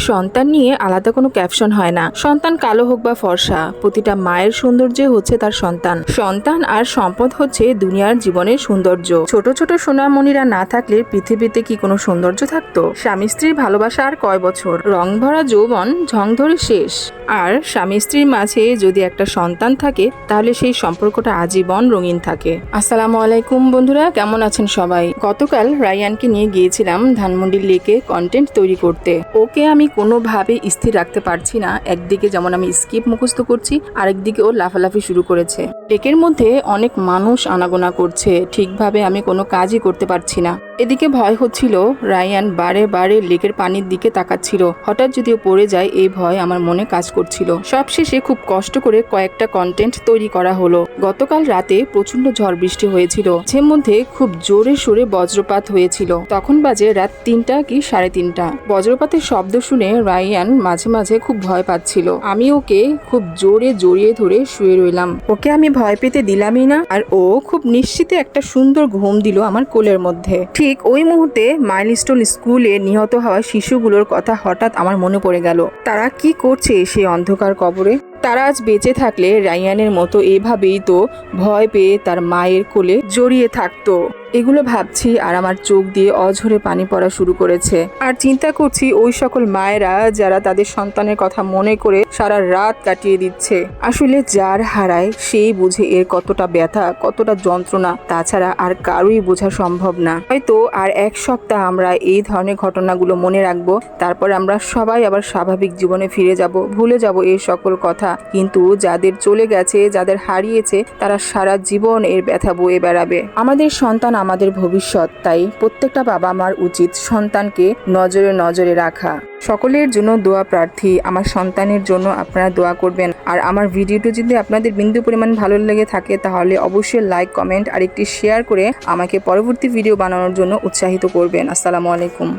সন্তান নিয়ে আলাদা কোনো ক্যাপশন হয় না। সন্তান কালো হোক বা ফর্সা, প্রতিটা মায়ের সৌন্দর্য হচ্ছে তার সন্তান। সন্তান আর সম্পদ হচ্ছে দুনিয়ার জীবনের সৌন্দর্য। ছোট ছোট সোনামণিরা না থাকলে পৃথিবীতে কি কোনো সৌন্দর্য থাকতো? স্বামী স্ত্রীর ভালোবাসা আর কয় বছর, রং ভরা যৌবন ঝং ধরে শেষ। আর স্বামী স্ত্রীর মাঝে যদি একটা সন্তান থাকে তাহলে সেই সম্পর্কটা আজীবন রঙিন থাকে। আসসালামু আলাইকুম বন্ধুরা, কেমন আছেন সবাই? গতকাল রায়ানকে নিয়ে গিয়েছিলাম ধানমন্ডি লেকে কন্টেন্ট তৈরি করতে। ওকে আমি কোনোভাবে স্থির রাখতে পারছি না। একদিকে যেমন আমি স্কিপ মুখস্থ করছি, আরেকদিকে ও লাফালাফি শুরু করেছে। লেকের মধ্যে অনেক মানুষ আনাগোনা করছে, ঠিকভাবে আমি কোনো কাজই করতে পারছি না। এদিকে ভয় হচ্ছিল, রায়ান বারে বারে লেকের পানির দিকে তাকাচ্ছিল, হঠাৎ যদিও পড়ে যায় এই ভয় আমার মনে কাজ করছিল। সবশেষে খুব কষ্ট করে কয়েকটা কন্টেন্ট তৈরি করা হলো। গতকাল রাতে প্রচন্ড ঝড় বৃষ্টি হয়েছিল, যে মধ্যে খুব জোরে সোরে বজ্রপাত হয়েছিল। তখন বাজে রাত 3টা কি 3:30। বজ্রপাতের শব্দ শুনে রায়ান মাঝে মাঝে খুব ভয় পাচ্ছিল। আমি ওকে খুব জোরে জড়িয়ে ধরে শুয়ে রইলাম। ওকে আমি ভয় পেতে দিলামই না, আর ও খুব নিশ্চিতে একটা সুন্দর ঘুম দিল আমার কোলের মধ্যে। ঠিক ওই মুহূর্তে মাইলস্টোন স্কুলে নিহত হওয়া শিশুগুলোর কথা হঠাৎ আমার মনে পড়ে গেল। তারা কি করছে সেই অন্ধকার কবরে? তারা আজ বেঁচে থাকলে রায়ানের মতো এভাবেই তো ভয় পেয়ে তার মায়ের কোলে জড়িয়ে থাকতো। এগুলো ভাবছি আর আমার চোখ দিয়ে অঝরে পানি পড়া শুরু করেছে। আর চিন্তা করছি ওই সকল মায়েরা যারা তাদের সন্তানের কথা মনে করে সারা রাত কাটিয়ে দিচ্ছে। আসলে যার হারায় সেই বুঝে এর কতটা ব্যথা, কতটা যন্ত্রণা। তাছাড়া আর কারোই বোঝা সম্ভব না। হয়তো আর এক সপ্তাহ আমরা এই ধরনের ঘটনাগুলো মনে রাখবো, তারপর আমরা সবাই আবার স্বাভাবিক জীবনে ফিরে যাব, ভুলে যাব এই সকল কথা। কিন্তু যাদের চলে গেছে, যাদের হারিয়েছে, তারা সারা জীবন এর ব্যথা বয়ে বেড়াবে। আমাদের সন্তান আমাদের ভবিষ্যৎ, তাই প্রত্যেকটা বাবা মার উচিত সন্তানকে নজরে নজরে রাখা। সকলের জন্য দোয়া প্রার্থী। আমার সন্তানের জন্য আপনারা দোয়া করবেন। আর আমার ভিডিওটি যদি আপনাদের বিন্দু পরিমাণ ভালো লেগে থাকে তাহলে অবশ্যই লাইক, কমেন্ট আর একটি শেয়ার করে আমাকে পরবর্তী ভিডিও বানানোর জন্য উৎসাহিত করবেন। আসসালামু আলাইকুম।